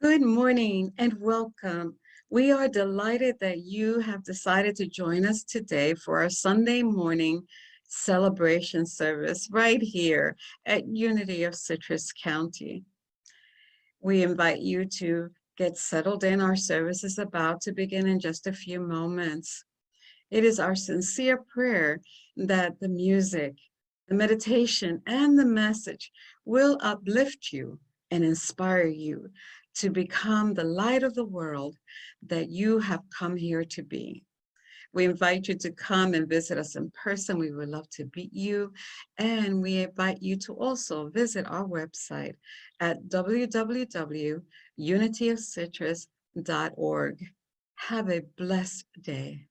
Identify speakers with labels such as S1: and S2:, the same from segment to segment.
S1: Good morning and welcome. We are delighted that you have decided to join us today for our Sunday morning celebration service right here at Unity of Citrus County. We invite you to get settled in. Our service is about to begin in just a few moments. It is our sincere prayer that the music, the meditation, and the message will uplift you and inspire you to become the light of the world that you have come here to be. We invite you to come and visit us in person. We would love to meet you. And we invite you to also visit our website at www.unityofcitrus.org. Have a blessed day.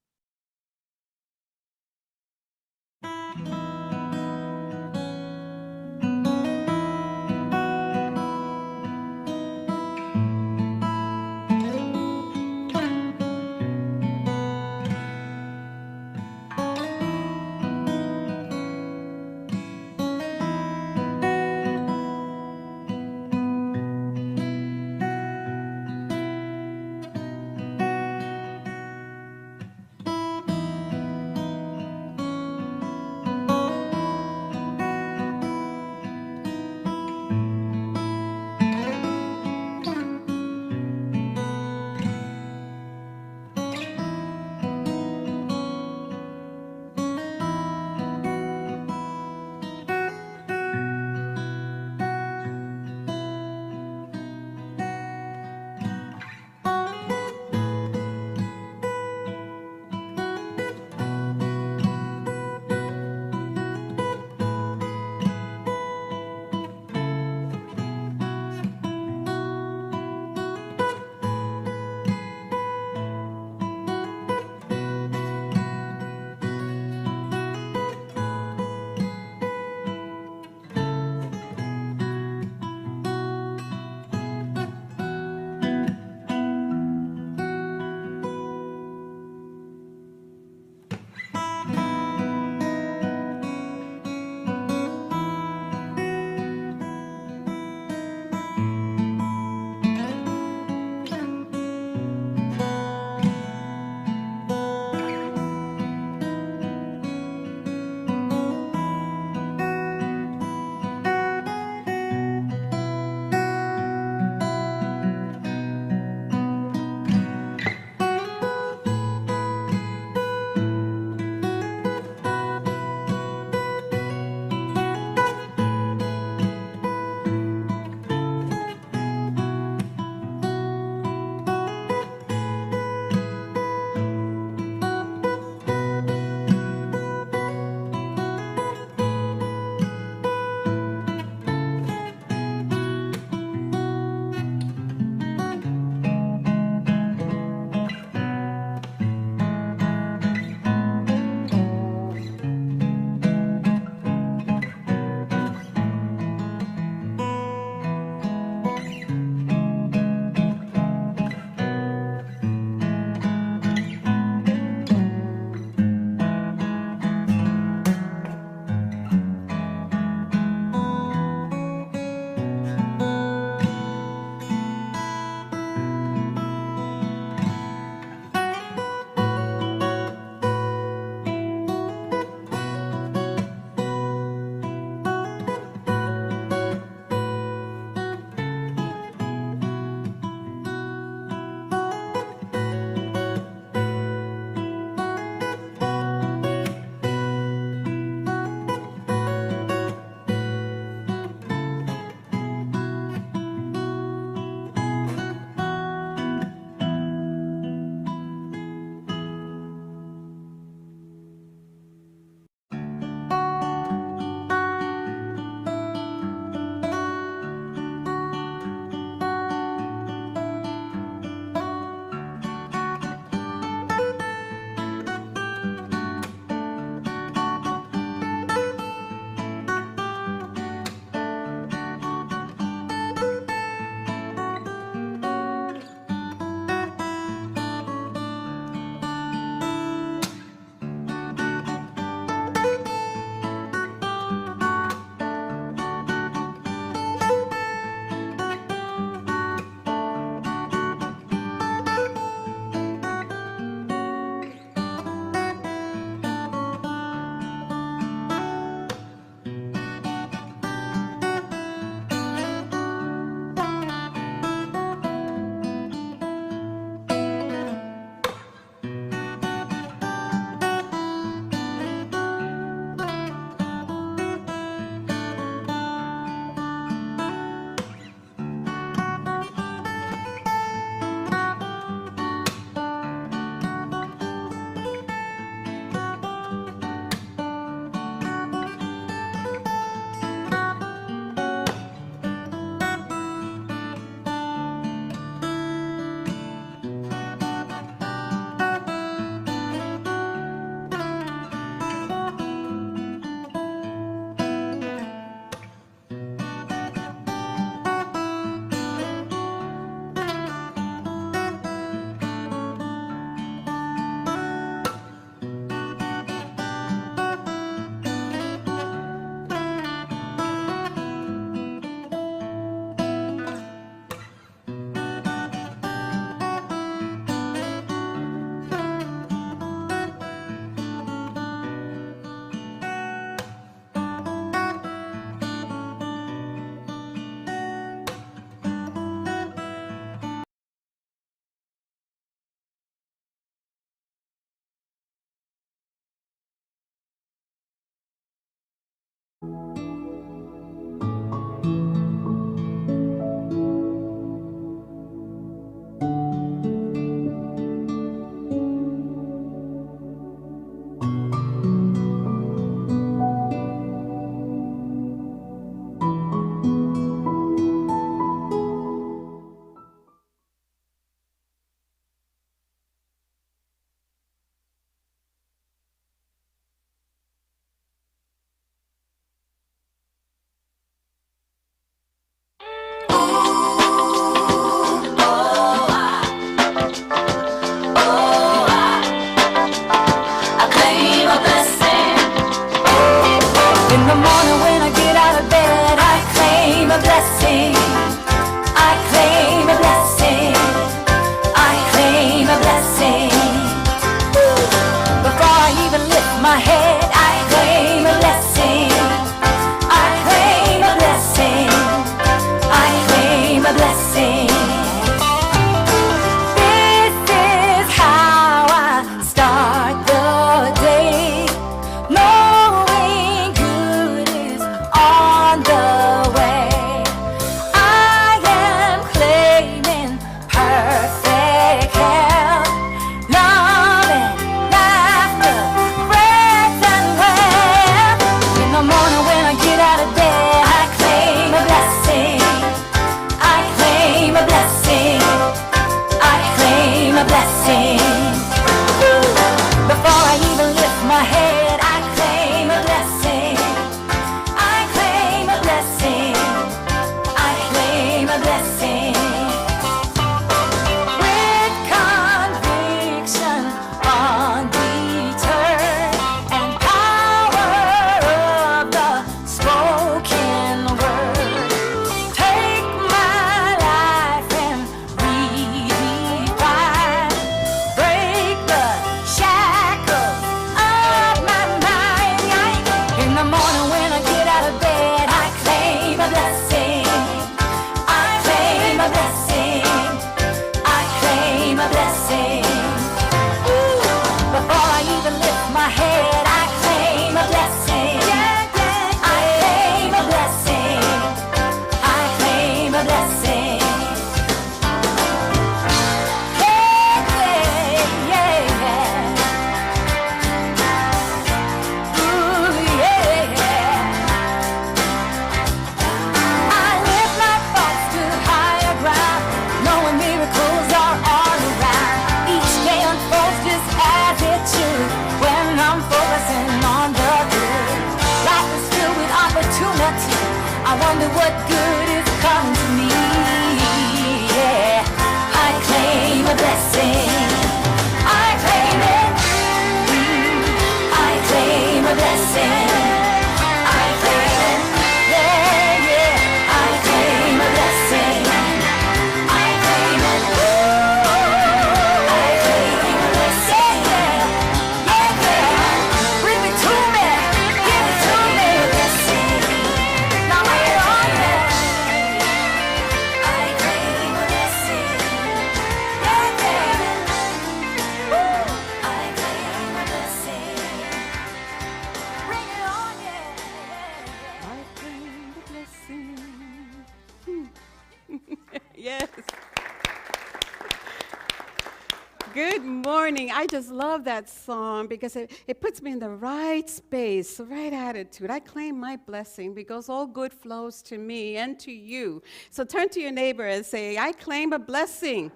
S1: Good morning. I just love that song because it puts me in the right space, the right attitude. I claim my blessing because all good flows to me and to you. So turn to your neighbor and say, I claim a blessing.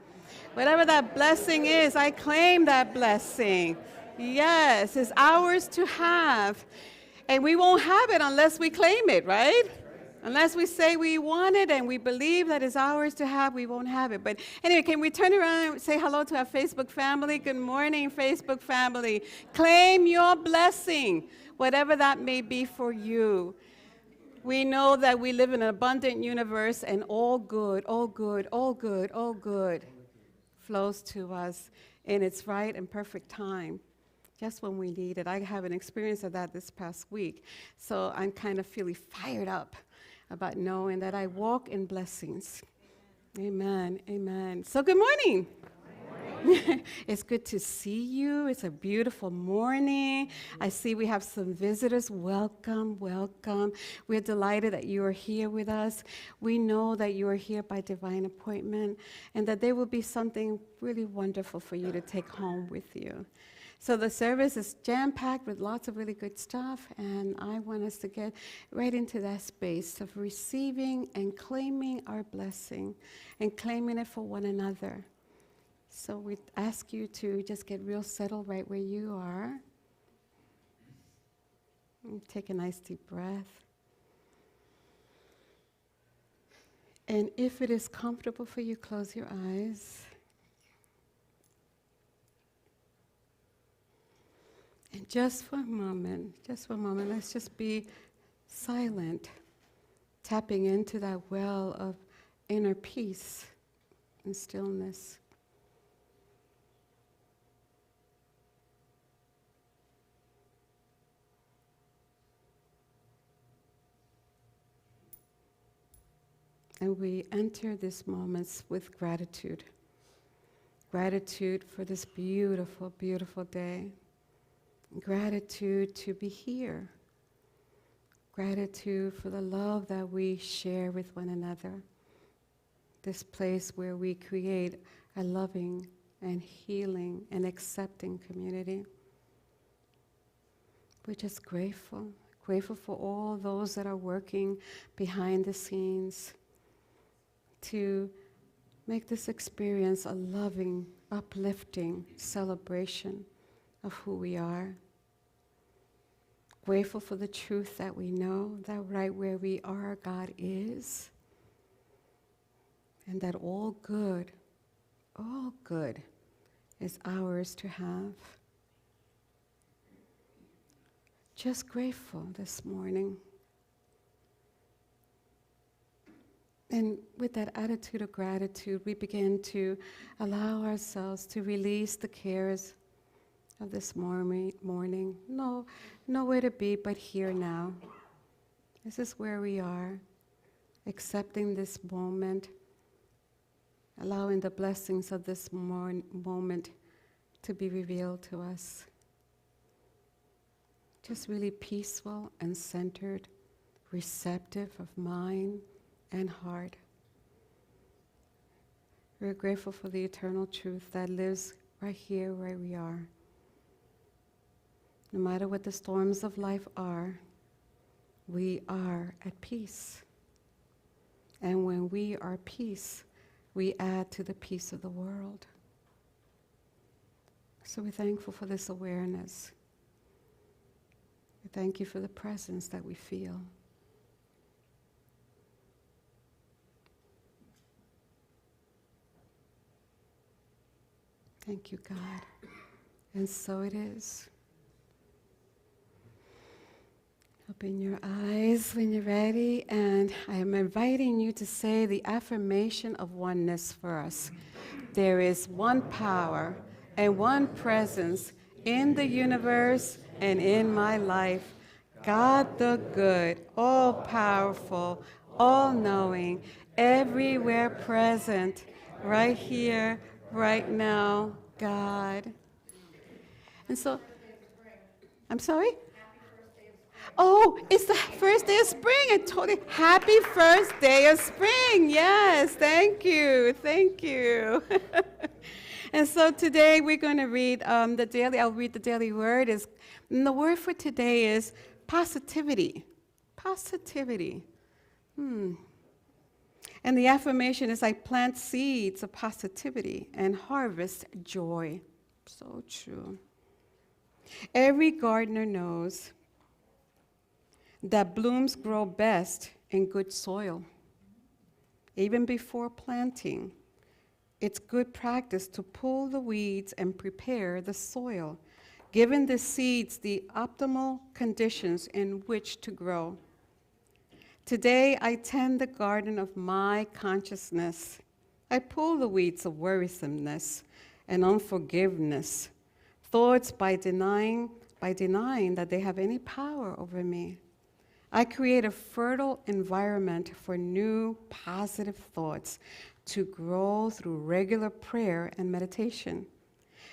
S1: Whatever that blessing is, I claim that blessing. Yes, it's ours to have. And we won't have it unless we claim it, right? Unless we say we want it and we believe that it's ours to have, we won't have it. But anyway, can we turn around and say hello to our Facebook family? Good morning, Facebook family. Claim your blessing, whatever that may be for you. We know that we live in an abundant universe and all good, all good, all good, all good flows to us in its right and perfect time. Just when we need it. I have an experience of that this past week. So I'm kind of feeling fired up about knowing that I walk in blessings. Amen, amen. So good morning. Good morning.
S2: It's good to see you. It's a beautiful morning. I see we have some visitors. Welcome, welcome. We're delighted that you are here with us. We know that you are here by divine appointment and that there will be something really wonderful for you to take home with you. So the service is jam-packed with lots of really good stuff, and I want us to get right into that space of receiving and claiming our blessing and claiming it for one another. So we ask you to just get real settled right where you are. And take a nice deep breath. And if it is comfortable for you, close your eyes. And just for a moment, let's just be silent, tapping into that well of inner peace and stillness. And we enter these moments with gratitude. Gratitude for this beautiful, beautiful day. Gratitude to be here. Gratitude for the love that we share with one another. This place where we create a loving and healing and accepting community. We're just grateful. Grateful for all those that are working behind the scenes to make this experience a loving, uplifting celebration of who we are. Grateful for the truth that we know that right where we are, God is. And that all good is ours to have. Just grateful this morning. And with that attitude of gratitude, we begin to allow ourselves to release the cares of this morning. Nowhere to be but here now. This is where we are, accepting this moment, allowing the blessings of this moment to be revealed to us. Just really peaceful and centered, receptive of mind and heart. We're grateful for the eternal truth that lives right here where we are. No matter what the storms of life are, we are at peace. And when we are at peace, we add to the peace of the world. So we're thankful for this awareness. We thank you for the presence that we feel. Thank you, God. And so it is. Open your eyes when you're ready, and I am inviting you to say the affirmation of oneness for us. There is one power and one presence in the universe and in my life. God the good, all-powerful, all-knowing, everywhere present, right here, right now, God. And so, I'm sorry? Oh, it's the first day of spring. I told you, happy first day of spring. Yes, thank you, thank you. And so today we're going to read I'll read the daily word. And the word for today is positivity. Positivity. And the affirmation is, I plant seeds of positivity and harvest joy. So true. Every gardener knows that blooms grow best in good soil. Even before planting, it's good practice to pull the weeds and prepare the soil, giving the seeds the optimal conditions in which to grow. Today, I tend the garden of my consciousness. I pull the weeds of worrisomeness and unforgiveness, thoughts by denying that they have any power over me. I create a fertile environment for new positive thoughts, to grow through regular prayer and meditation.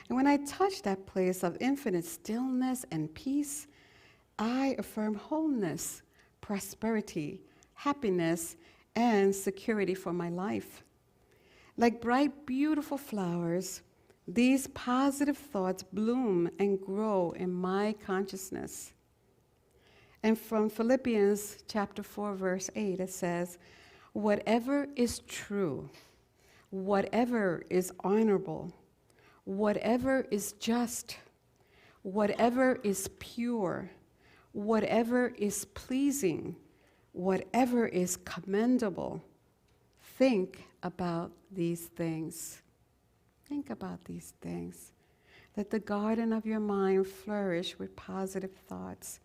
S2: And when I touch that place of infinite stillness and peace, I affirm wholeness, prosperity, happiness, and security for my life. Like bright, beautiful flowers, these positive thoughts bloom and grow in my consciousness. And from Philippians chapter 4, verse 8, it says, whatever is true, whatever is honorable, whatever is just, whatever is pure, whatever is pleasing, whatever is commendable, think about these things. Think about these things. Let the garden of your mind flourish with positive thoughts.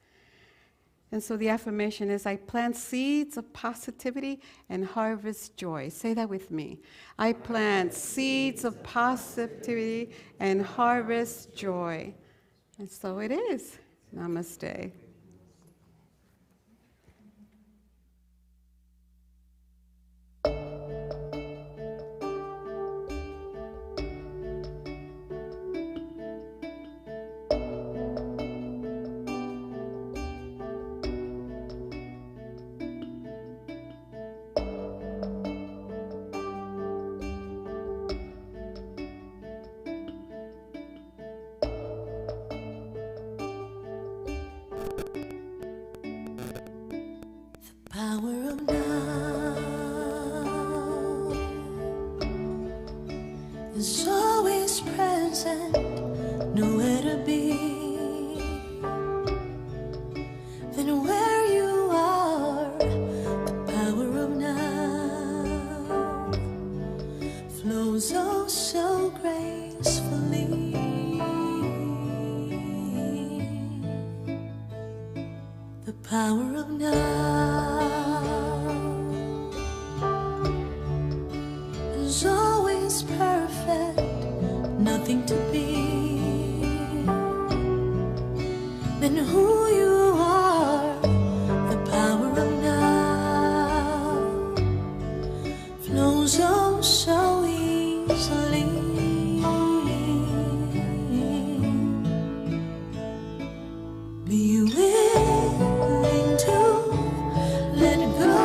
S2: And so the affirmation is, I plant seeds of positivity and harvest joy. Say that with me. I plant seeds of positivity and harvest joy. And so it is. Namaste.
S3: Power of now is always present, nowhere to be than where you are. The power of now flows oh so gracefully. The power of now is always perfect, nothing to be than who you are. The power of now flows oh so easily. Be willing to let go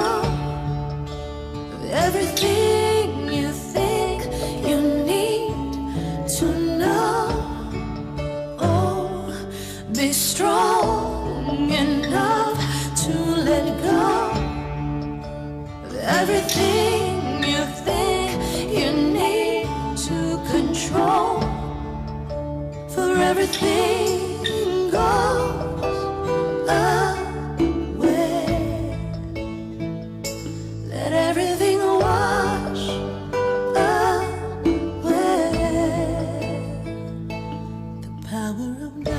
S3: of everything you think you need to know. Oh, be strong enough to let go of everything you think you need to control. For everything goes away. Let everything wash away. The power of now.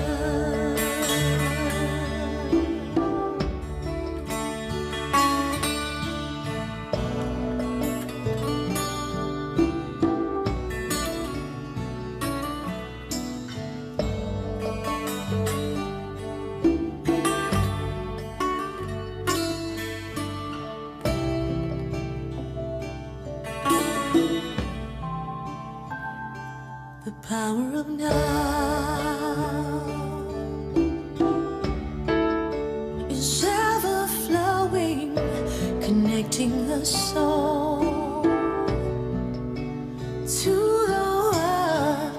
S3: The power of now is ever flowing, connecting the soul to the one.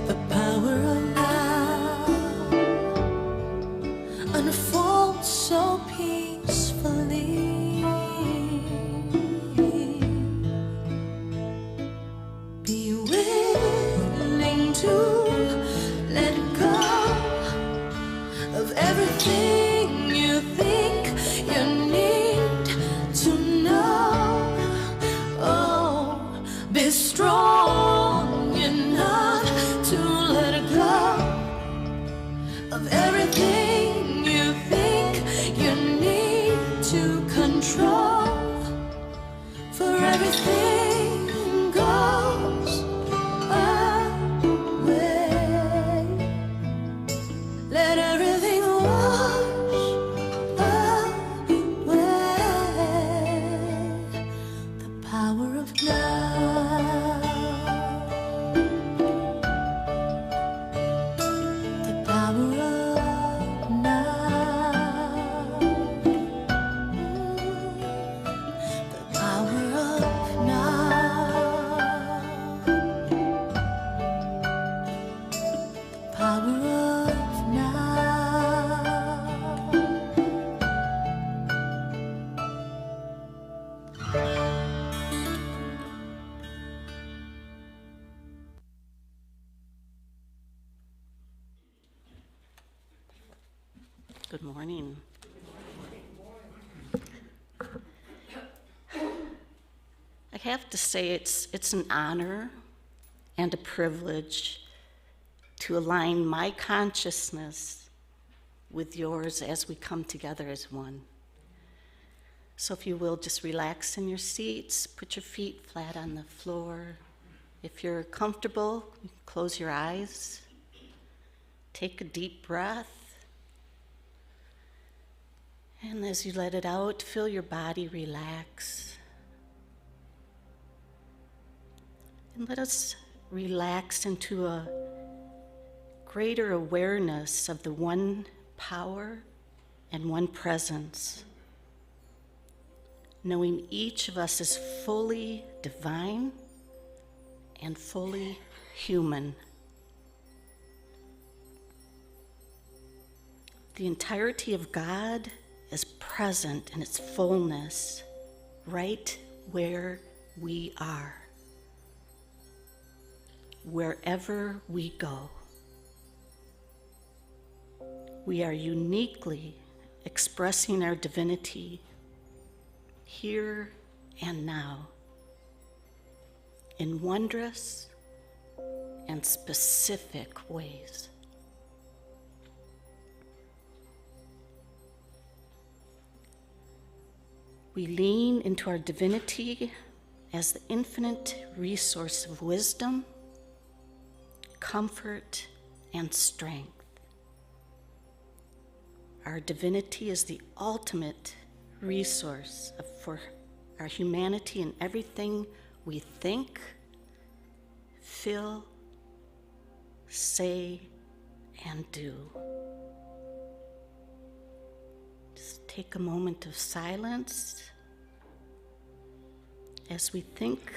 S3: The power of now unfolds so peacefully. Be willing to let go of everything you think you need to know. Oh, be strong enough to let go of everything you think you need to control. For everything goes away. Let everything wash away. The power of now.
S4: Good morning. I have to say it's an honor and a privilege to align my consciousness with yours as we come together as one. So if you will, just relax in your seats, put your feet flat on the floor. If you're comfortable, close your eyes, take a deep breath, and as you let it out, feel your body relax. And let us relax into a greater awareness of the one power and one presence, knowing each of us is fully divine and fully human. The entirety of God is present in its fullness right where we are, wherever we go. We are uniquely expressing our divinity here and now in wondrous and specific ways. We lean into our divinity as the infinite resource of wisdom, comfort, and strength. Our divinity is the ultimate resource for our humanity in everything we think, feel, say, and do. Just take a moment of silence as we think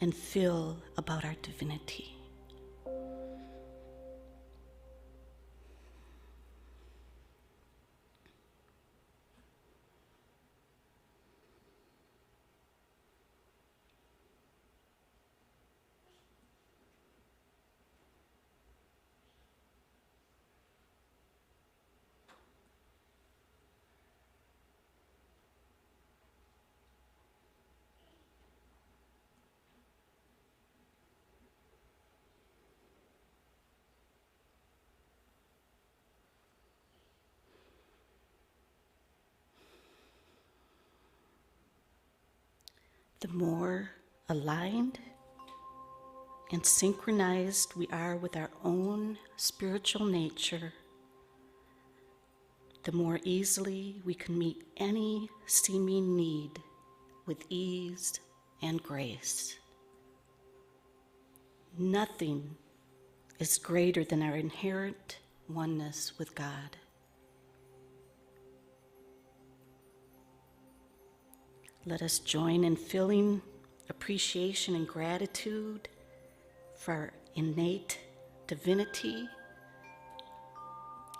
S4: and feel about our divinity. The more aligned and synchronized we are with our own spiritual nature, the more easily we can meet any seeming need with ease and grace. Nothing is greater than our inherent oneness with God. Let us join in feeling appreciation and gratitude for our innate divinity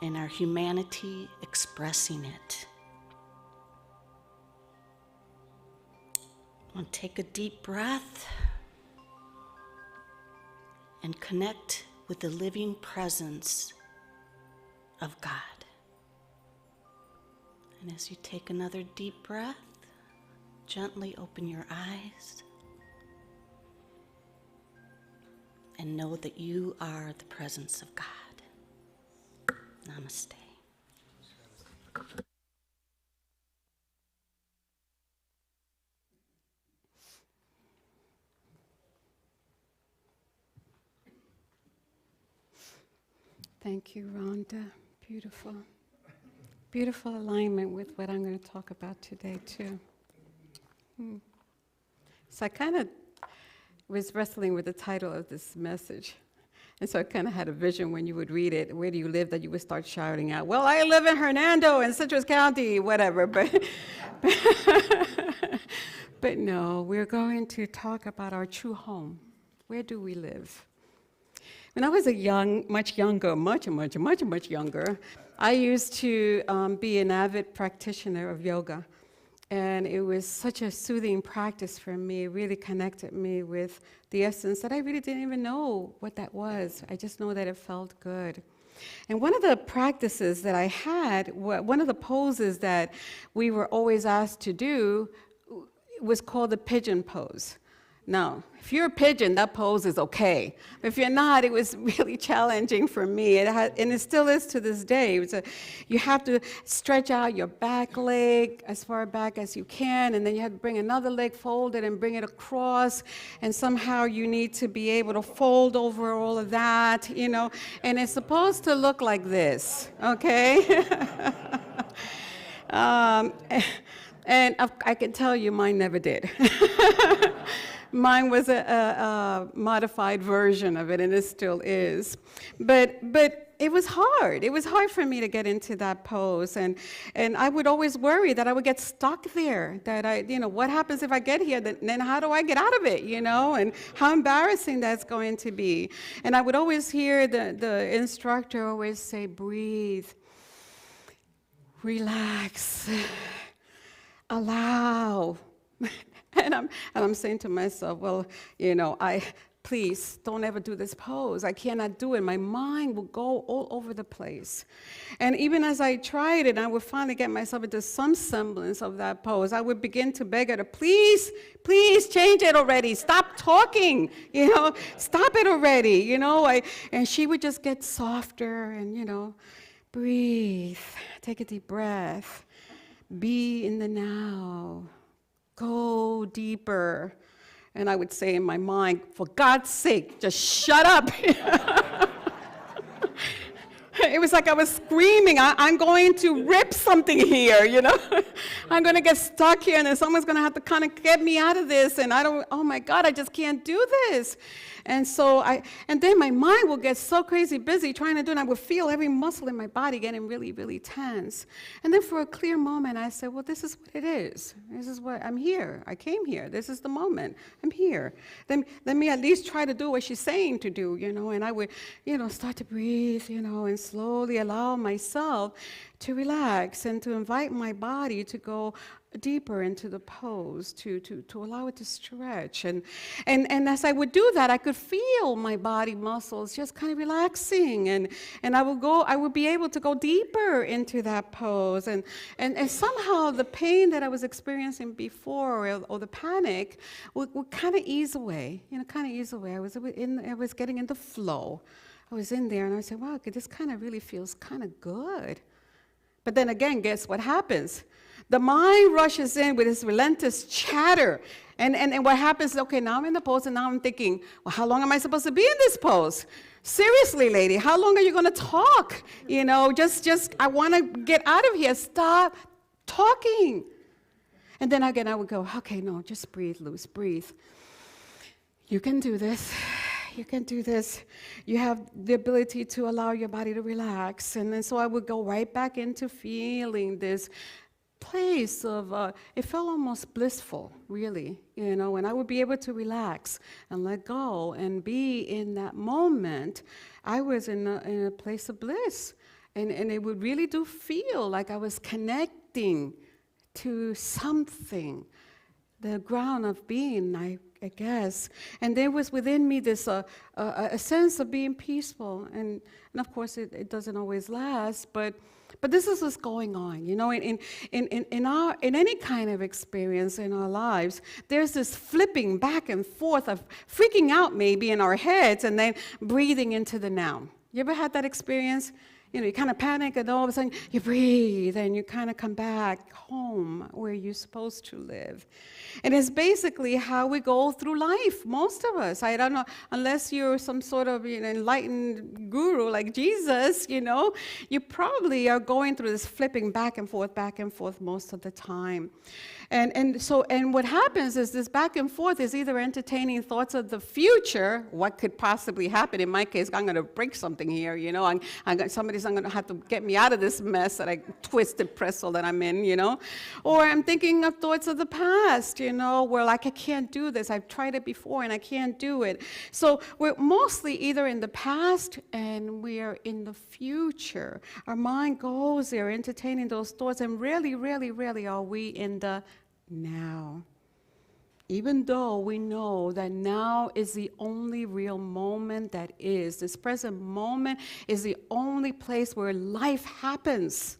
S4: and our humanity expressing it. And take a deep breath and connect with the living presence of God. And as you take another deep breath, gently open your eyes and know that you are the presence of God. Namaste.
S2: Thank you, Rhonda. Beautiful. Beautiful alignment with what I'm going to talk about today, too. So I kind of was wrestling with the title of this message. And so I kind of had a vision when you would read it, where do you live, that you would start shouting out, well, I live in Hernando in Citrus County, whatever. But no, we're going to talk about our true home. Where do we live? When I was much younger, I used to be an avid practitioner of yoga. And it was such a soothing practice for me. It really connected me with the essence that I really didn't even know what that was. I just know that it felt good. And one of the practices that I had, one of the poses that we were always asked to do was called the pigeon pose. Now, if you're a pigeon, that pose is okay. But if you're not, it was really challenging for me. And it still is to this day. You have to stretch out your back leg as far back as you can, and then you have to bring another leg folded and bring it across. And somehow you need to be able to fold over all of that, you know. And it's supposed to look like this, okay? And I can tell you mine never did. Mine was a modified version of it, and it still is. But it was hard. It was hard for me to get into that pose, and I would always worry that I would get stuck there. That what happens if I get here? Then how do I get out of it? And how embarrassing that's going to be. And I would always hear the instructor always say, "Breathe, relax, allow." And I'm saying to myself, well, please don't ever do this pose. I cannot do it. My mind will go all over the place. And even as I tried it, I would finally get myself into some semblance of that pose. I would begin to beg her to please change it already. Stop talking, stop it already, and she would just get softer and, breathe, take a deep breath, be in the now. Go deeper. And I would say in my mind, for God's sake, just shut up. It was like I was screaming, I'm going to rip something here, I'm going to get stuck here, and then someone's going to have to kind of get me out of this, and oh my God, I just can't do this. And then my mind will get so crazy busy trying to do it, and I would feel every muscle in my body getting really, really tense. And then for a clear moment, I said, well, this is what it is. This is what, I'm here. I came here. This is the moment. I'm here. Then let me at least try to do what she's saying to do, and I would, start to breathe, and slowly allow myself to relax and to invite my body to go deeper into the pose, to allow it to stretch. And as I would do that, I could feel my body muscles just kind of relaxing, and I would be able to go deeper into that pose. And somehow the pain that I was experiencing before, or the panic, would kind of ease away, I was getting into flow. I was in there, and I said, wow, this kind of really feels kind of good. But then again, guess what happens? The mind rushes in with this relentless chatter. And what happens is, okay, now I'm in the pose, and now I'm thinking, well, how long am I supposed to be in this pose? Seriously, lady, how long are you going to talk? Just I want to get out of here. Stop talking. And then again, I would go, okay, no, just breathe, Luz, breathe. You can do this. You can do this. You have the ability to allow your body to relax. And then so I would go right back into feeling this place of, it felt almost blissful, really, and I would be able to relax and let go and be in that moment. I was in a place of bliss, and it would really do feel like I was connecting to something, the ground of being, I guess. And there was within me this a sense of being peaceful, and of course it doesn't always last, but this is what's going on, in any kind of experience in our lives. There's this flipping back and forth of freaking out maybe in our heads, and then breathing into the now. You ever had that experience? You kind of panic, and all of a sudden you breathe, and you kind of come back home where you're supposed to live. And it's basically how we go through life, most of us. I don't know, unless you're some sort of enlightened guru like Jesus, you probably are going through this flipping back and forth most of the time. And what happens is this back and forth is either entertaining thoughts of the future, what could possibly happen. In my case, I'm going to break something here, somebody's going to have to get me out of this mess that twisted pretzel that I'm in, Or I'm thinking of thoughts of the past, where like I can't do this. I've tried it before and I can't do it. So we're mostly either in the past and we are in the future. Our mind goes there entertaining those thoughts, and really, really, really are we in the now. Even though we know that now is the only real moment that is, this present moment is the only place where life happens.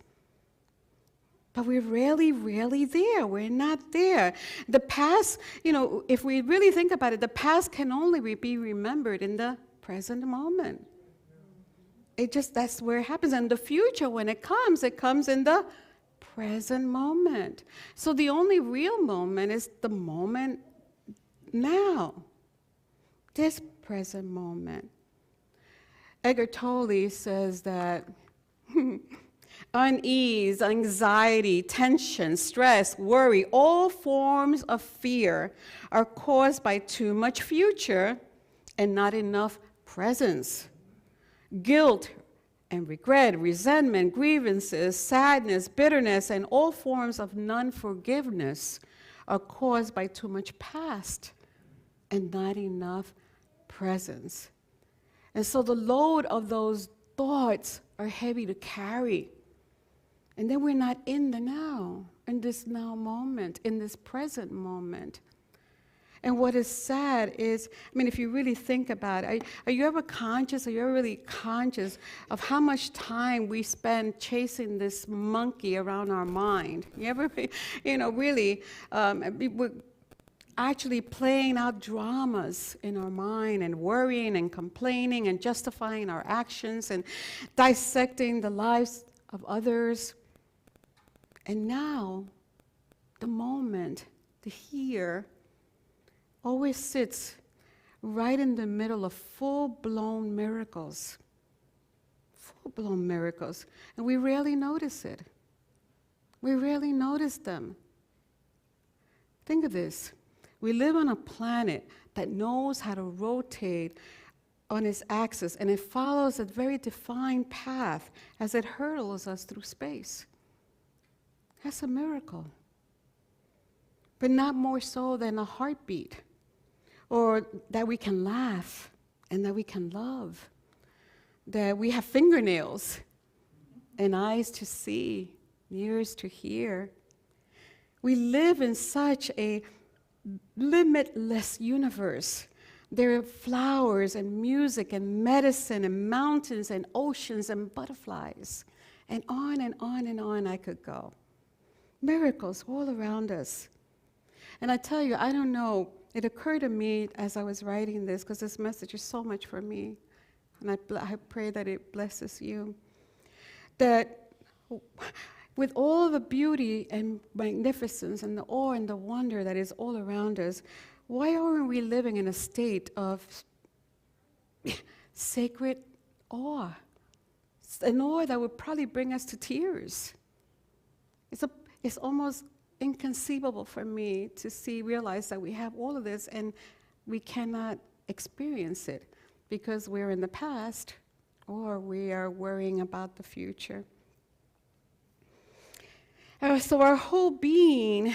S2: But we're rarely there. We're not there. The past, if we really think about it, the past can only be remembered in the present moment. That's where it happens. And the future, when it comes in the present moment. So the only real moment is the moment now, this present moment. Eckhart Tolle says that unease, anxiety, tension, stress, worry, all forms of fear are caused by too much future and not enough presence. Guilt and regret, resentment, grievances, sadness, bitterness, and all forms of non-forgiveness are caused by too much past and not enough presence. And so the load of those thoughts are heavy to carry. And then we're not in the now, in this now moment, in this present moment. And what is sad is, if you really think about it, are you ever really conscious of how much time we spend chasing this monkey around our mind? You ever, really, we're actually playing out dramas in our mind and worrying and complaining and justifying our actions and dissecting the lives of others. And now, the moment, the here, always sits right in the middle of full-blown miracles. Full-blown miracles. And we rarely notice it. We rarely notice them. Think of this. We live on a planet that knows how to rotate on its axis, and it follows a very defined path as it hurtles us through space. That's a miracle. But not more so than a heartbeat, or that we can laugh and that we can love, that we have fingernails and eyes to see, ears to hear. We live in such a limitless universe. There are flowers and music and medicine and mountains and oceans and butterflies, and on and on and on I could go. Miracles all around us. And I tell you, I don't know, it occurred to me as I was writing this, because this message is so much for me, and I pray that it blesses you, that with all the beauty and magnificence and the awe and the wonder that is all around us, why aren't we living in a state of sacred awe? An awe that would probably bring us to tears. It's almost inconceivable for me to realize that we have all of this and we cannot experience it because we're in the past or we are worrying about the future. So our whole being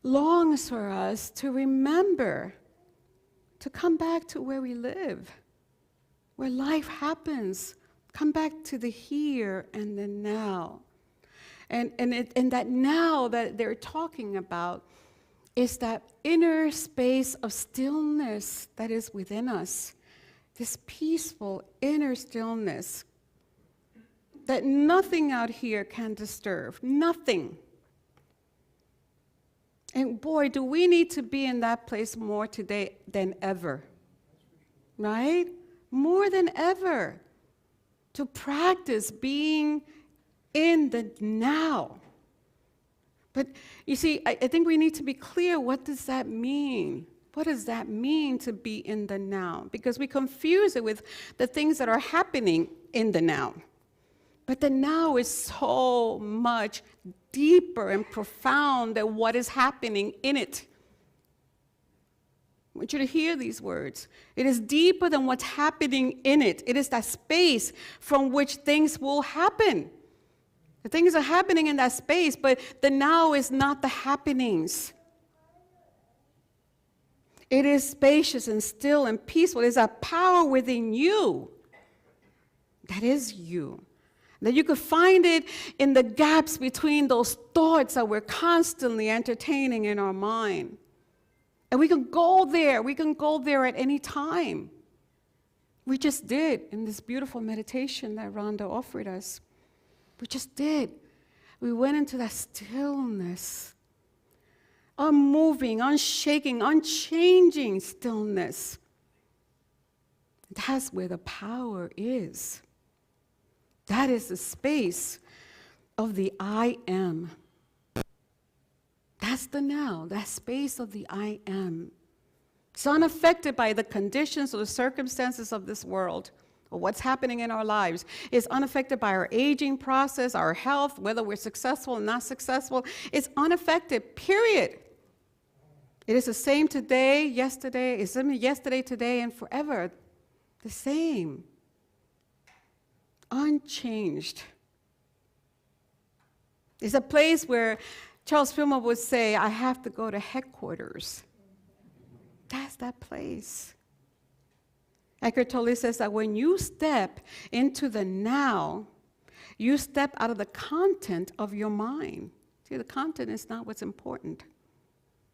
S2: longs for us to remember, to come back to where we live, where life happens. Come back to the here and the now. And that now that they're talking about is that inner space of stillness that is within us, this peaceful inner stillness that nothing out here can disturb, nothing. And boy, do we need to be in that place more today than ever, right? More than ever, to practice being in the now. But you see, I think we need to be clear, what does that mean? What does that mean to be in the now? Because we confuse it with the things that are happening in the now. But the now is so much deeper and profound than what is happening in it. I want you to hear these words. It is deeper than what's happening in it. It is that space from which things will happen. The things are happening in that space, but the now is not the happenings. It is spacious and still and peaceful. It is a power within you. That is you. That you could find it in the gaps between those thoughts that we're constantly entertaining in our mind. And we can go there. We can go there at any time. We just did in this beautiful meditation that Rhonda offered us. We just did. We went into that stillness, unmoving, unshaking, unchanging stillness. That's where the power is. That is the space of the I am. That's the now, that space of the I am. It's unaffected by the conditions or the circumstances of this world or what's happening in our lives. It's unaffected by our aging process, our health, whether we're successful or not successful. It's unaffected, period. It is the same today, yesterday, it's yesterday, today, and forever. The same. Unchanged. It's a place where Charles Fillmore would say, I have to go to headquarters. That's that place. Eckhart Tolle says that when you step into the now, you step out of the content of your mind. See, the content is not what's important.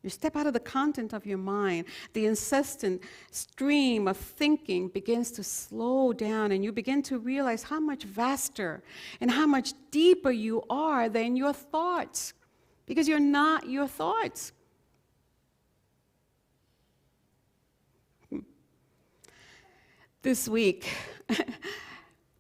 S2: You step out of the content of your mind. The incessant stream of thinking begins to slow down, and you begin to realize how much vaster and how much deeper you are than your thoughts, because you're not your thoughts. This week,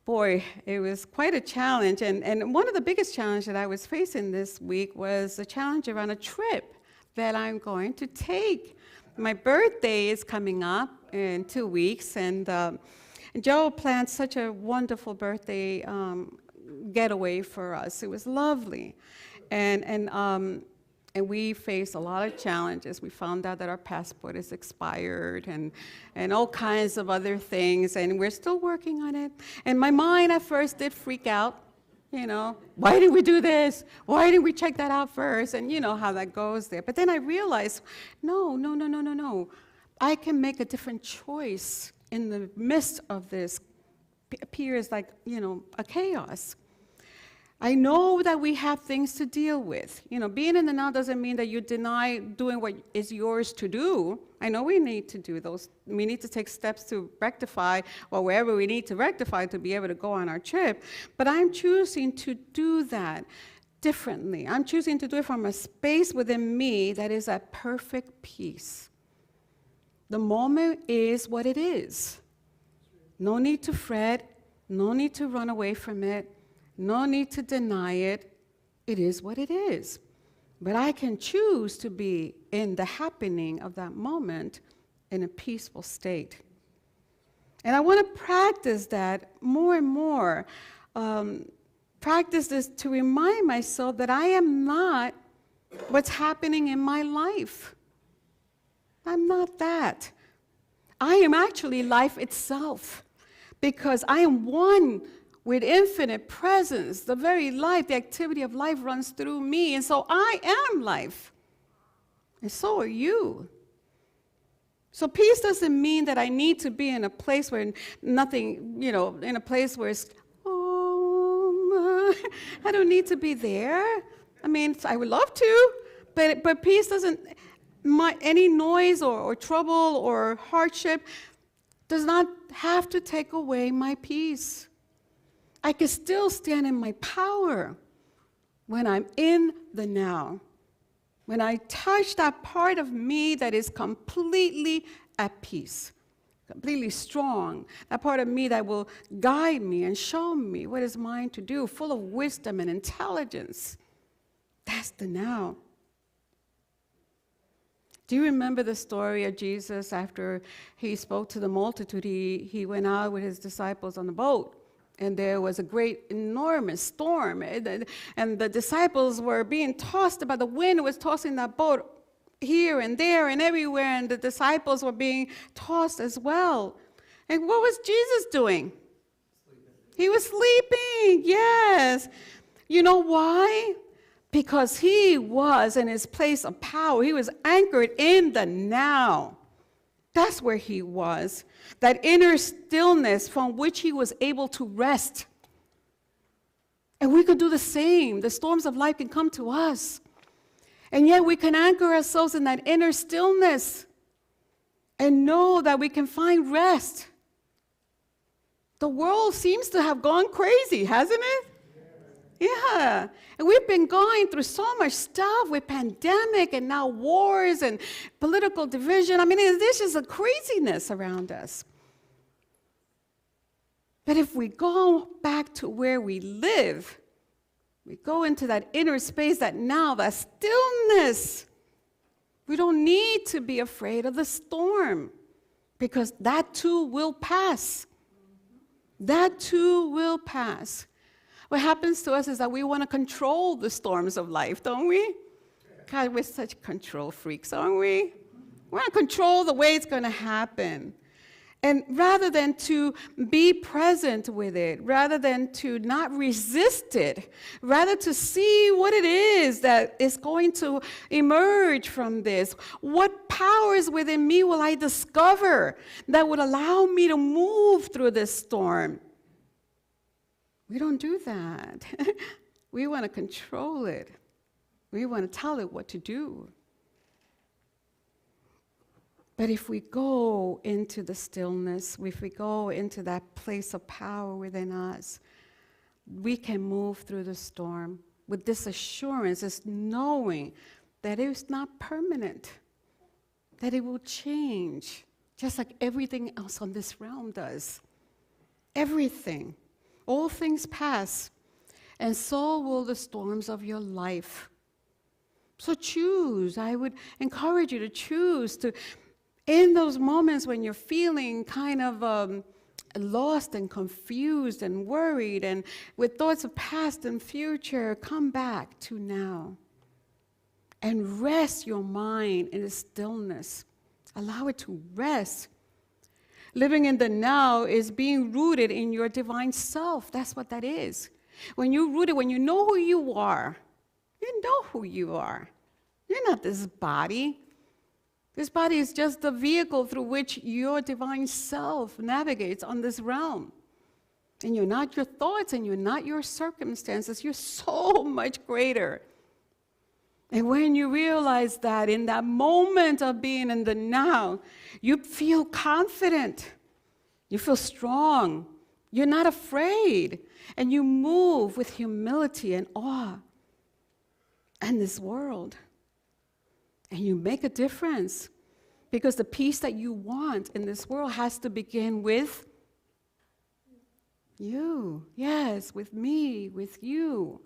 S2: boy, it was quite a challenge. And one of the biggest challenges that I was facing this week was the challenge around a trip that I'm going to take. My birthday is coming up in 2 weeks, and Joe planned such a wonderful birthday getaway for us. It was lovely. And we faced a lot of challenges. We found out that our passport is expired and all kinds of other things, and we're still working on it. And my mind at first did freak out, why did we do this? Why didn't we check that out first? And you know how that goes there. But then I realized, no. I can make a different choice in the midst of this appears like, a chaos. I know that we have things to deal with. Being in the now doesn't mean that you deny doing what is yours to do. I know we need to do those. We need to take steps to rectify, or wherever we need to rectify to be able to go on our trip. But I'm choosing to do that differently. I'm choosing to do it from a space within me that is at perfect peace. The moment is what it is. No need to fret. No need to run away from it. No need to deny it. It is what it is. But I can choose to be in the happening of that moment in a peaceful state. And I want to practice that more and more. Practice this to remind myself that I am not what's happening in my life. I'm not that. I am actually life itself, because I am one with infinite presence. The very life, the activity of life runs through me, and so I am life. And so are you. So peace doesn't mean that I need to be in a place where nothing, in a place where it's, I don't need to be there. I mean, I would love to, but peace doesn't, any noise or trouble or hardship does not have to take away my peace. I can still stand in my power when I'm in the now. When I touch that part of me that is completely at peace, completely strong, that part of me that will guide me and show me what is mine to do, full of wisdom and intelligence. That's the now. Do you remember the story of Jesus after he spoke to the multitude? He went out with his disciples on the boat. And there was a great, enormous storm. And the disciples were being tossed by the wind. Was tossing that boat here and there and everywhere. And the disciples were being tossed as well. And what was Jesus doing? He was sleeping, yes. You know why? Because he was in his place of power. He was anchored in the now. That's where he was. That inner stillness from which he was able to rest. And we could do the same. The storms of life can come to us. And yet we can anchor ourselves in that inner stillness and know that we can find rest. The world seems to have gone crazy, hasn't it? Yeah. And we've been going through so much stuff with pandemic and now wars and political division. I mean, this is a craziness around us. But if we go back to where we live, we go into that inner space, that stillness, we don't need to be afraid of the storm, because that too will pass. That too will pass. What happens to us is that we want to control the storms of life, don't we? God, we're such control freaks, aren't we? We want to control the way it's going to happen. And rather than to be present with it, rather than to not resist it, rather to see what it is that is going to emerge from this, what powers within me will I discover that would allow me to move through this storm? We don't do that. We want to control it. We want to tell it what to do. But if we go into the stillness, if we go into that place of power within us, we can move through the storm with this assurance, this knowing that it's not permanent, that it will change, just like everything else on this realm does. Everything. All things pass, and so will the storms of your life. So choose. I would encourage you to choose to, in those moments when you're feeling kind of lost and confused and worried and with thoughts of past and future, come back to now and rest your mind in the stillness. Allow it to rest. Living in the now is being rooted in your divine self. That's what that is. When you're rooted, when you know who you are, you know who you are. You're not this body. This body is just the vehicle through which your divine self navigates on this realm. And you're not your thoughts, and you're not your circumstances. You're so much greater. And when you realize that in that moment of being in the now, you feel confident. You feel strong. You're not afraid. And you move with humility and awe in this world. And you make a difference, because the peace that you want in this world has to begin with you. Yes, with me, with you.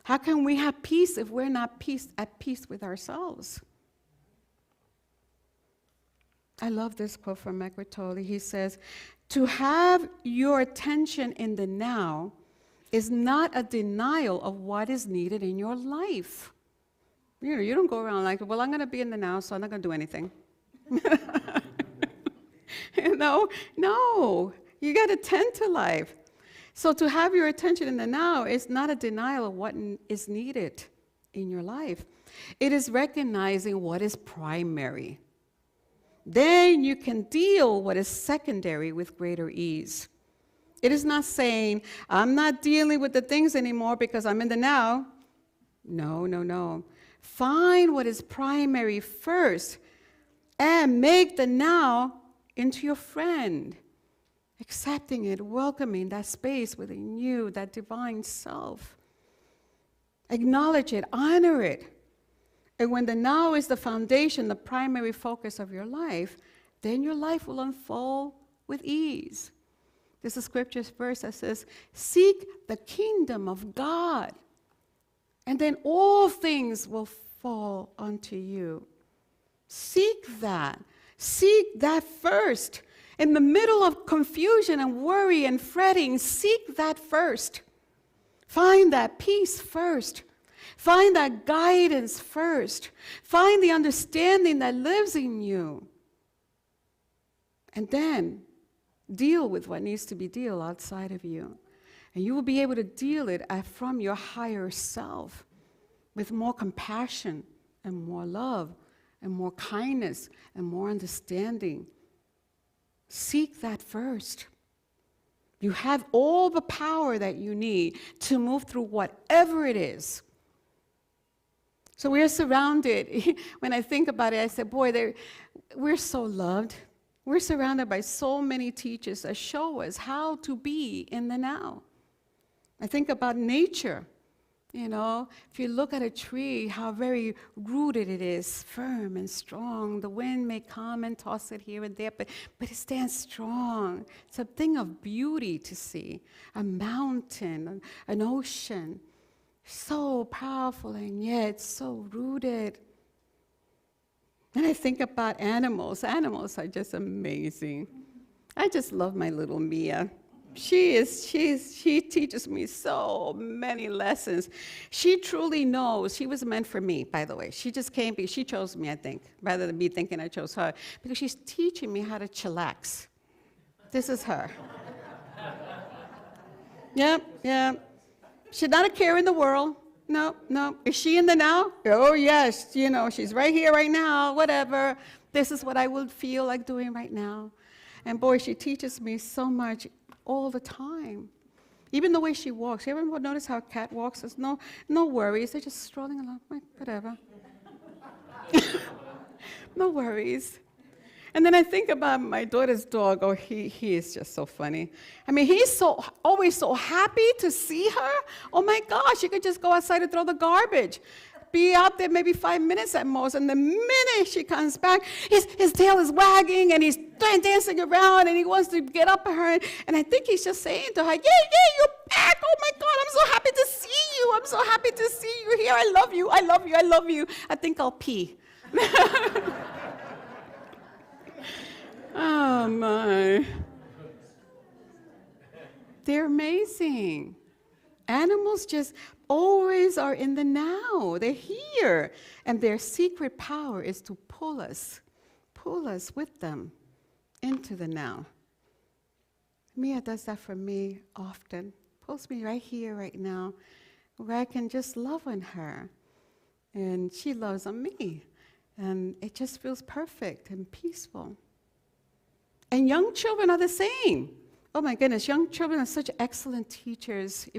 S2: How can we have peace if we're not at peace with ourselves? I love this quote from Eckhart Tolle. He says, "To have your attention in the now is not a denial of what is needed in your life." You don't go around like, well, I'm going to be in the now, so I'm not going to do anything. No, you got to tend to life. So to have your attention in the now is not a denial of what is needed in your life. It is recognizing what is primary. Then you can deal what is secondary with greater ease. It is not saying, I'm not dealing with the things anymore because I'm in the now. No. Find what is primary first and make the now into your friend. Accepting it, welcoming that space within you, that divine self. Acknowledge it, honor it. And when the now is the foundation, the primary focus of your life, then your life will unfold with ease. There's a scripture verse that says, "Seek the kingdom of God, and then all things will fall unto you." Seek that. Seek that first. In the middle of confusion and worry and fretting, seek that first. Find that peace first. Find that guidance first. Find the understanding that lives in you. And then deal with what needs to be dealt outside of you. And you will be able to deal it from your higher self with more compassion and more love and more kindness and more understanding. Seek that first. You have all the power that you need to move through whatever it is. So we're surrounded. When I think about it, I say, boy, we're so loved. We're surrounded by so many teachers that show us how to be in the now. I think about nature. You know, if you look at a tree, how very rooted it is, firm and strong. The wind may come and toss it here and there, but it stands strong. It's a thing of beauty to see. A mountain, an ocean, so powerful and yet so rooted. And I think about animals. Animals are just amazing. I just love my little Mia. She teaches me so many lessons. She truly knows. She was meant for me, by the way. She just came, she chose me, I think, rather than me thinking I chose her, because she's teaching me how to chillax. This is her. Yep. She's not a care in the world. No. Is she in the now? Oh, yes. You know, she's right here, right now, whatever. This is what I would feel like doing right now. And boy, she teaches me so much all the time. Even the way she walks. You ever notice how a cat walks? There's no worries. They're just strolling along, like, whatever. No worries. And then I think about my daughter's dog. Oh, he is just so funny. I mean, he's always so happy to see her. Oh my gosh, you could just go outside and throw the garbage. Be out there maybe 5 minutes at most, and the minute she comes back, his tail is wagging, and he's dancing around, and he wants to get up at her, and I think he's just saying to her, yeah, you're back, oh my God, I'm so happy to see you, I'm so happy to see you here, I love you, I love you, I love you. I think I'll pee. Oh my. They're amazing. Animals just always are in the now. They're here. And their secret power is to pull us with them into the now. Mia does that for me often. Pulls me right here, right now, where I can just love on her. And she loves on me. And it just feels perfect and peaceful. And young children are the same. Oh my goodness, young children are such excellent teachers.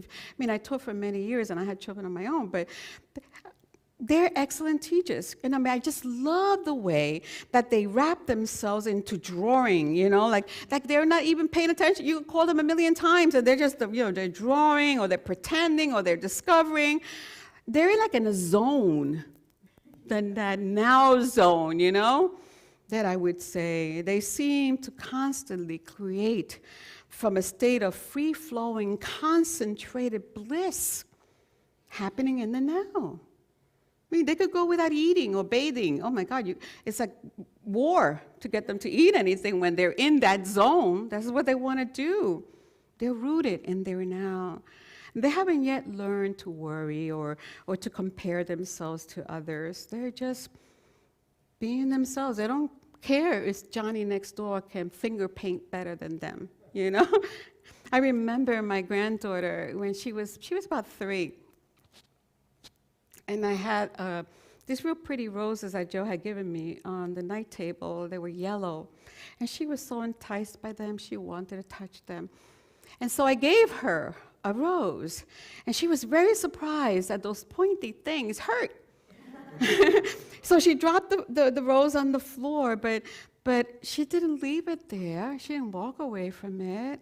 S2: I taught for many years and I had children of my own, but they're excellent teachers. And I just love the way that they wrap themselves into drawing, like they're not even paying attention. You call them a million times and they're just, they're drawing or they're pretending or they're discovering. They're like in a zone, that now zone, that I would say. They seem to constantly create from a state of free-flowing, concentrated bliss happening in the now. They could go without eating or bathing. Oh my God, it's like war to get them to eat anything when they're in that zone. That's what they want to do. They're rooted in their now. They haven't yet learned to worry or to compare themselves to others. They're just being themselves. They don't care if Johnny next door can finger paint better than them, I remember my granddaughter when she was about 3, and I had these real pretty roses that Joe had given me on the night table. They were yellow, and she was so enticed by them, she wanted to touch them. And so I gave her a rose, and she was very surprised that those pointy things hurt. So she dropped the rose on the floor, but she didn't leave it there. She didn't walk away from it.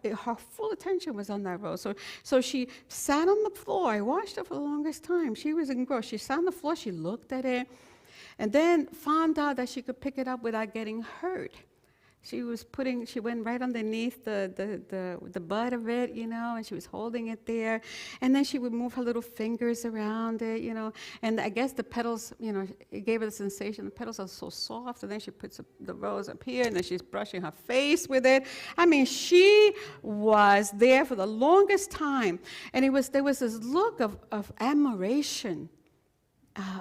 S2: Her full attention was on that rose. So she sat on the floor. I watched her for the longest time. She was engrossed. She sat on the floor. She looked at it, and then found out that she could pick it up without getting hurt. She went right underneath the bud of it, and she was holding it there. And then she would move her little fingers around it, And I guess the petals, it gave her the sensation. The petals are so soft. And then she puts the rose up here, and then she's brushing her face with it. She was there for the longest time. And there was this look of admiration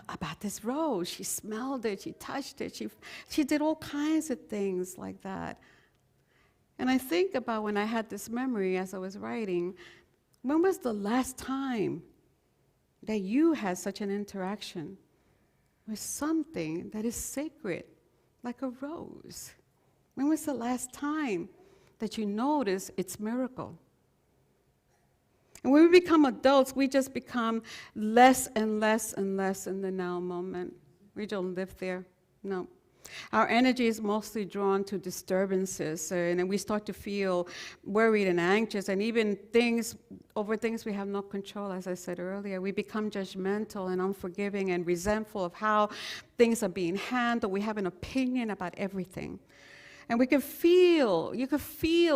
S2: about this rose. She smelled it, she touched it, she did all kinds of things like that. And I think about when I had this memory as I was writing, when was the last time that you had such an interaction with something that is sacred, like a rose? When was the last time that you noticed its miracle? And when we become adults, we just become less and less and less in the now moment. We don't live there. No. Our energy is mostly drawn to disturbances, and then we start to feel worried and anxious, and even over things we have no control, as I said earlier. We become judgmental and unforgiving and resentful of how things are being handled. We have an opinion about everything. And you can feel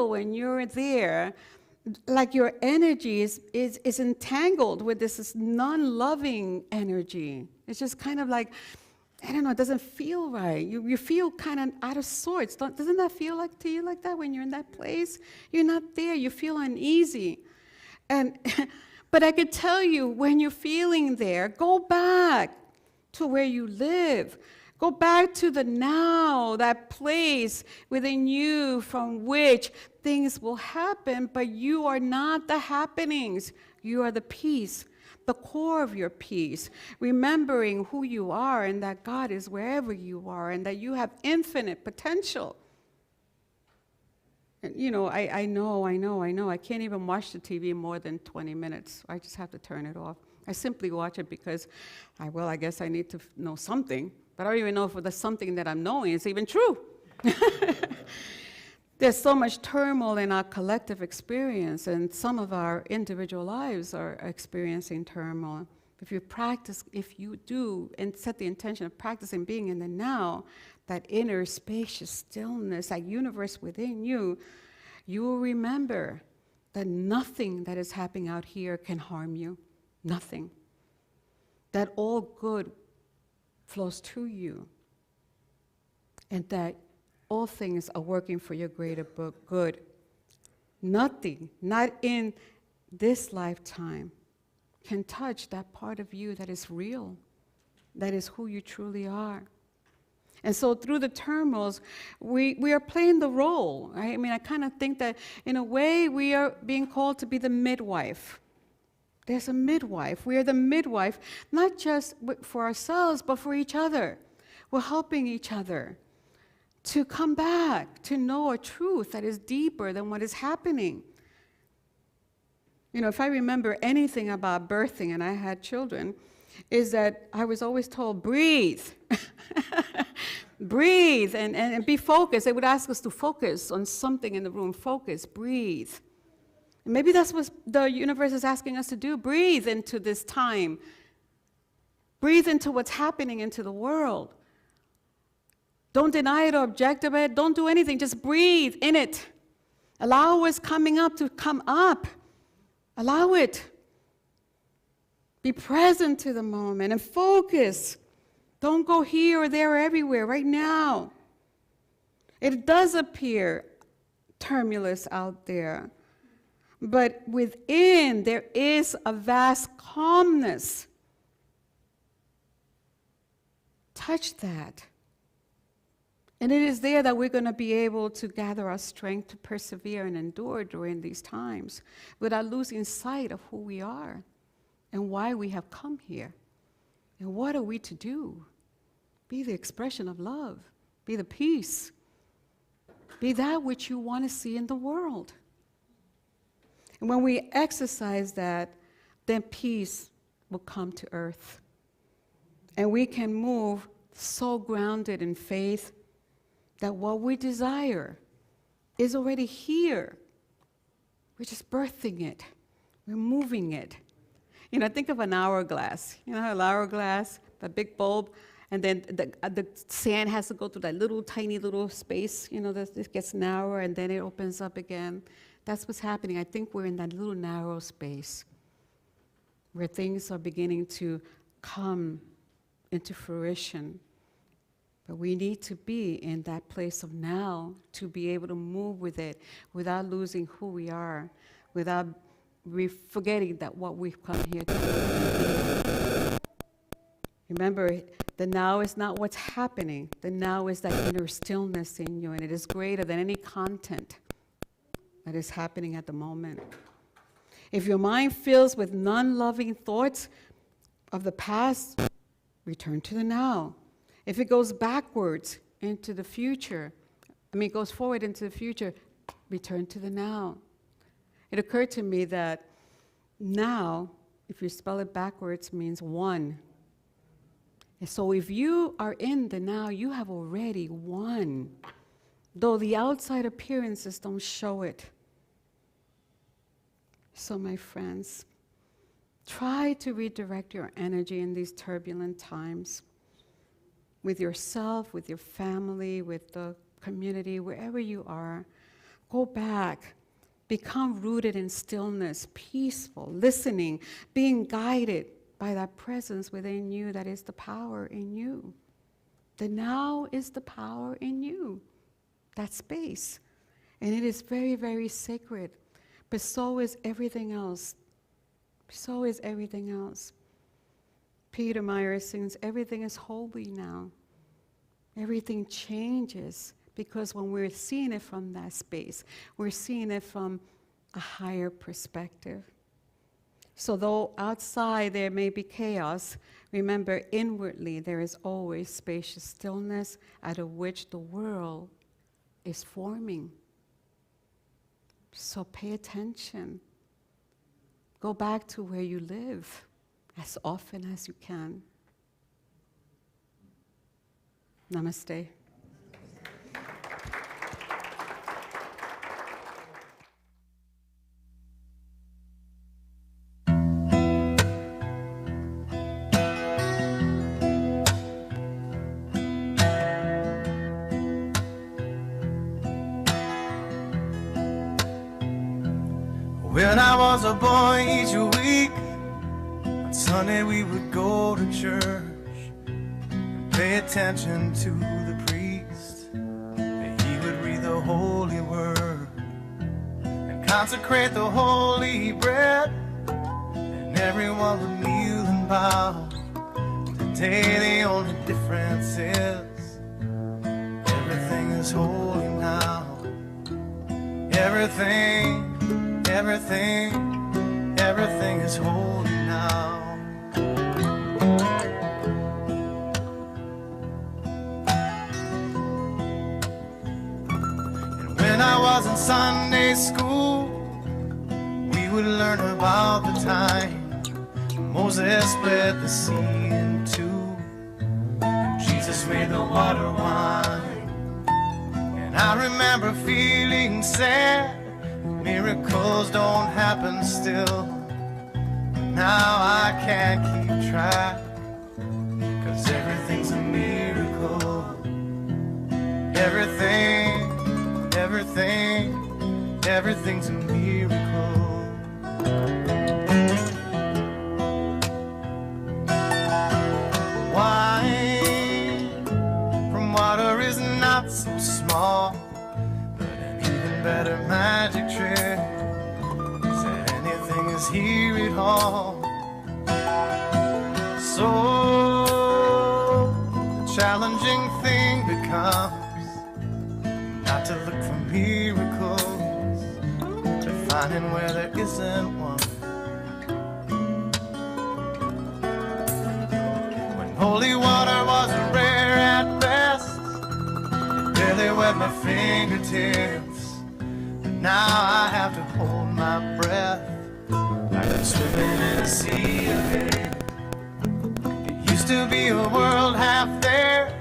S2: when you're there, like your energy is entangled with this non-loving energy. It's just kind of like, I don't know, it doesn't feel right. You feel kind of out of sorts. Doesn't that feel like to you like that when you're in that place? You're not there. You feel uneasy. But I could tell you, when you're feeling there, go back to where you live. Go back to the now, that place within you from which things will happen, but you are not the happenings. You are the peace, the core of your peace, remembering who you are and that God is wherever you are and that you have infinite potential. And, I know. I can't even watch the TV more than 20 minutes. I just have to turn it off. I simply watch it because, I guess I need to know something, but I don't even know if the something that I'm knowing is even true. There's so much turmoil in our collective experience, and some of our individual lives are experiencing turmoil. If you do, and set the intention of practicing being in the now, that inner spacious stillness, that universe within you, you will remember that nothing that is happening out here can harm you. Nothing. That all good flows to you, and that all things are working for your greater good. Nothing, not in this lifetime, can touch that part of you that is real, that is who you truly are. And so through the turmoils, we are playing the role, right? I kind of think that in a way we are being called to be the midwife. There's a midwife. We are the midwife, not just for ourselves, but for each other. We're helping each other to come back, to know a truth that is deeper than what is happening. If I remember anything about birthing and I had children, is that I was always told, breathe. Breathe and be focused. They would ask us to focus on something in the room. Focus, breathe. And maybe that's what the universe is asking us to do. Breathe into this time. Breathe into what's happening into the world. Don't deny it or object to it. Don't do anything. Just breathe in it. Allow what's coming up to come up. Allow it. Be present to the moment and focus. Don't go here or there or everywhere right now. It does appear tumultuous out there, but within there is a vast calmness. Touch that. And it is there that we're going to be able to gather our strength to persevere and endure during these times without losing sight of who we are and why we have come here. And what are we to do? Be the expression of love. Be the peace. Be that which you want to see in the world. And when we exercise that, then peace will come to earth. And we can move so grounded in faith that what we desire is already here. We're just birthing it. We're moving it. Think of an hourglass. An hourglass, the big bulb, and then the sand has to go through that tiny little space. This gets narrower, and then it opens up again. That's what's happening. I think we're in that little narrow space where things are beginning to come into fruition. But we need to be in that place of now to be able to move with it without losing who we are, without forgetting that what we've come here to do. Remember, the now is not what's happening. The now is that inner stillness in you, and it is greater than any content that is happening at the moment. If your mind fills with non-loving thoughts of the past, return to the now. If it goes backwards into the future, goes forward into the future, return to the now. It occurred to me that Now, if you spell it backwards, means one. And so if you are in the now, you have already won, though the outside appearances don't show it. So my friends, try to redirect your energy in these turbulent times with yourself, with your family, with the community, wherever you are. Go back. Become rooted in stillness, peaceful, listening, being guided by that presence within you that is the power in you. The now is the power in you, that space. And it is very, very sacred. But so is everything else. So is everything else. Peter Meyer sings, everything is holy now. Everything changes. Because when we're seeing it from that space, we're seeing it from a higher perspective. So though outside there may be chaos, remember inwardly there is always spacious stillness out of which the world is forming. So pay attention. Go back to where you live as often as you can. Namaste.
S3: When I was a boy, each week on Sunday we would go to church and pay attention to the priest. And he would read the holy word and consecrate the holy bread, and everyone would kneel and bow. Today the only difference is everything is holy now. Everything is holy now. And when I was in Sunday school, we would learn about the time Moses split the sea in two, and Jesus made the water wine. And I remember feeling sad. Miracles don't happen still. Now I can't keep track, 'cause everything's a miracle. Everything's a miracle. Wine from water is not so small, but an even better magic trick said anything is here at all. So the challenging thing becomes not to look for miracles, but finding where there isn't one. When holy water was rare at best, it barely wet my fingertips, but now I have to hold my breath like I'm swimming in a sea of it. Used to be a world half there,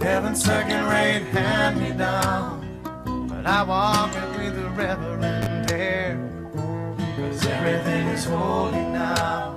S3: heaven's second-rate hand-me-down, but I walk it with a reverent air, 'cause everything is holy now.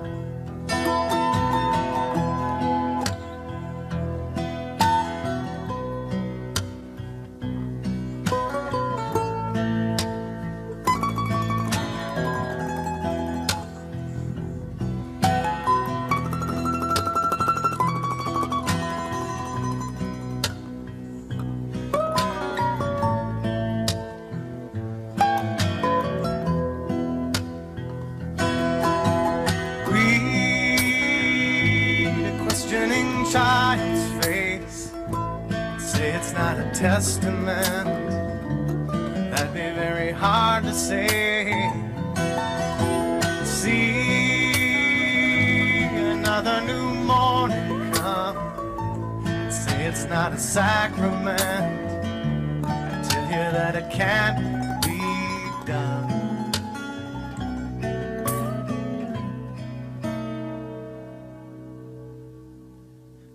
S3: Child's face, say it's not a testament, that'd be very hard to say. See another new morning come, say it's not a sacrament, I tell you that it can't be done.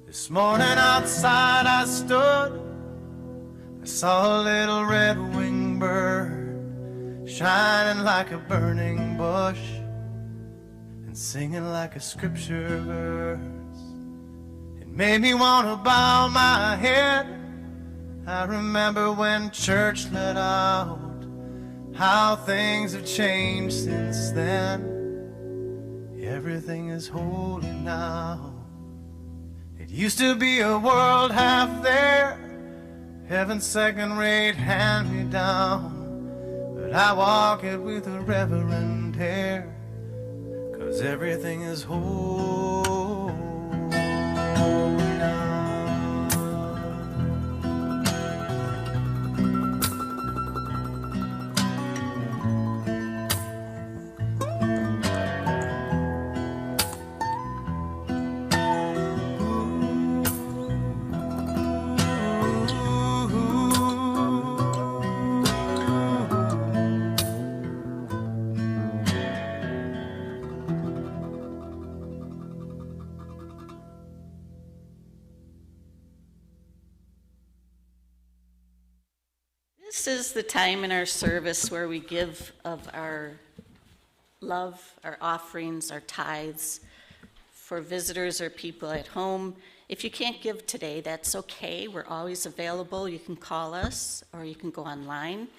S3: This morning outside I stood, I saw a little red-winged bird shining like a burning bush and singing like a scripture verse. It made me want to bow my head. I remember when church let out, how things have changed since then. Everything is holy now. It used to be a world half there, heaven's second-rate hand-me-down, but I walk it with a reverent air, 'cause everything is holy now.
S4: This is the time in our service where we give of our love, our offerings, our tithes for visitors or people at home. If you can't give today, that's okay. We're always available. You can call us or you can go online.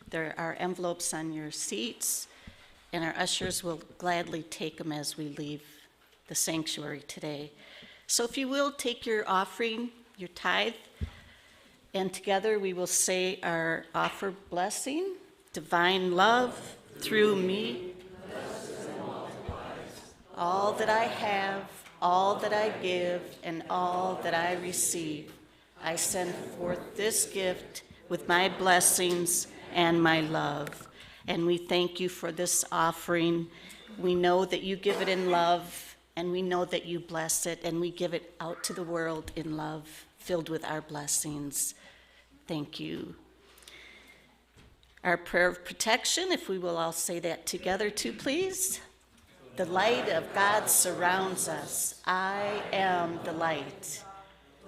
S4: There are envelopes on your seats, and our ushers will gladly take them as we leave the sanctuary today. So if you will, take your offering, your tithe, and together we will say our offer blessing. Divine love through me, all that I have, all that I give, and all that I receive. I send forth this gift with my blessings and my love. And we thank you for this offering. We know that you give it in love, and we know that you bless it, and we give it out to the world in love, filled with our blessings. Thank you. Our prayer of protection, if we will all say that together too, please. The light of God surrounds us. I am the light.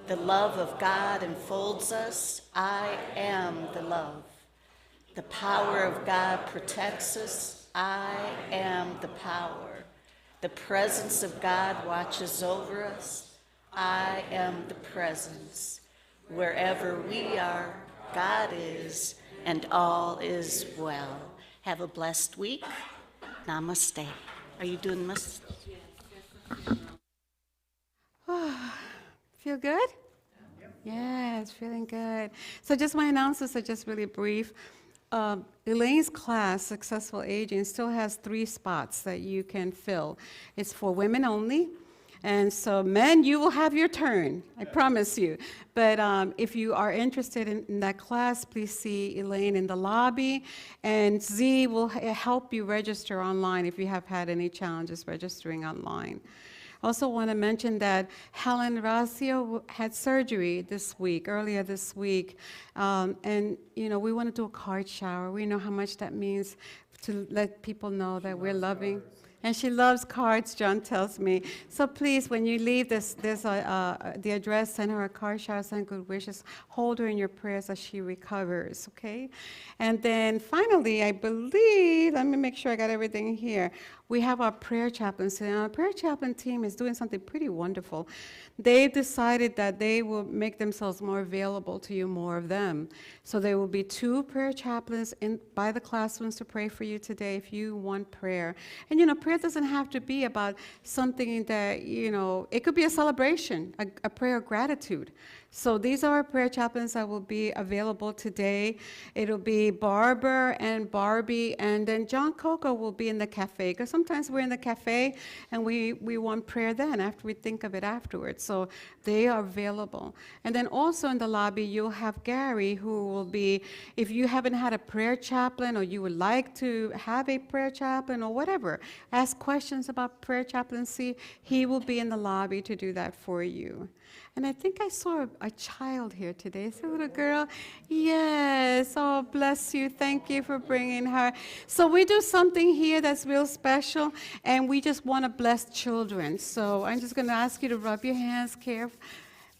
S4: The love of God enfolds us. I am the love. The power of God protects us. I am the power. The presence of God watches over us. I am the presence. Wherever we are, God is, and all is well. Have a blessed week. Namaste. Are you doing this?
S2: Feel good? Yeah, it's feeling good. So just my announcements are just really brief. Elaine's class, Successful Aging, still has 3 spots that you can fill. It's for women only. And so, men, you will have your turn, I promise you. But if you are interested in that class, please see Elaine in the lobby, and Z will help you register online if you have had any challenges registering online. Also want to mention that Helen Racio had surgery earlier this week, and we want to do a card shower. We know how much that means to let people know that we're loving. And she loves cards, John tells me. So please, when you leave, there's the address, send her a card shower, send good wishes. Hold her in your prayers as she recovers, okay? And then finally, I believe, let me make sure I got everything here. We have our prayer chaplains, and our prayer chaplain team is doing something pretty wonderful. They decided that they will make themselves more available to you, more of them. So there will be 2 prayer chaplains by the classrooms to pray for you today if you want prayer. And prayer doesn't have to be about something that, it could be a celebration, a prayer of gratitude. So these are our prayer chaplains that will be available today. It'll be Barbara and Barbie, and then John Coco will be in the cafe, because sometimes we're in the cafe and we want prayer then after we think of it afterwards. So they are available. And then also in the lobby, you'll have Gary, who will be, if you haven't had a prayer chaplain or you would like to have a prayer chaplain or whatever, ask questions about prayer chaplaincy, he will be in the lobby to do that for you. And I think I saw a child here today. It's a little girl. Yes. Oh, bless you. Thank you for bringing her. So we do something here that's real special, and we just want to bless children. So I'm just going to ask you to rub your hands carefully.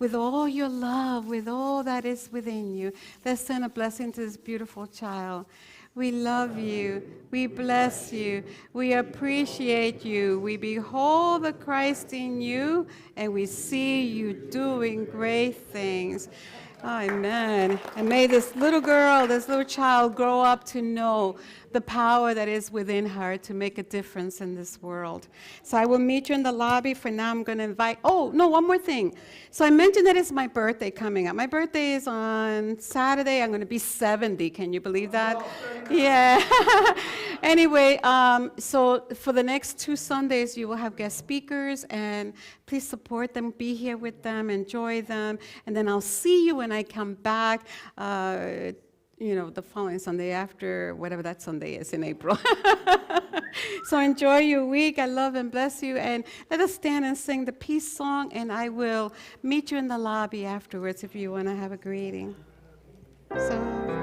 S2: with all your love, with all that is within you. Let's send a blessing to this beautiful child. We love you. We bless you. We appreciate you. We behold the Christ in you, and we see you doing great things. Amen. And may this little girl, this little child grow up to know the power that is within her to make a difference in this world. So I will meet you in the lobby. For now, I'm going to invite, oh, no, one more thing. So I mentioned that it's my birthday coming up. My birthday is on Saturday. I'm going to be 70. Can you believe that? Yeah. Anyway, so for the next 2 Sundays, you will have guest speakers, and please support them, be here with them, enjoy them, and then I'll see you when I come back, the following Sunday after, whatever that Sunday is in April. So enjoy your week. I love and bless you, and let us stand and sing the peace song, and I will meet you in the lobby afterwards if you want to have a greeting. So.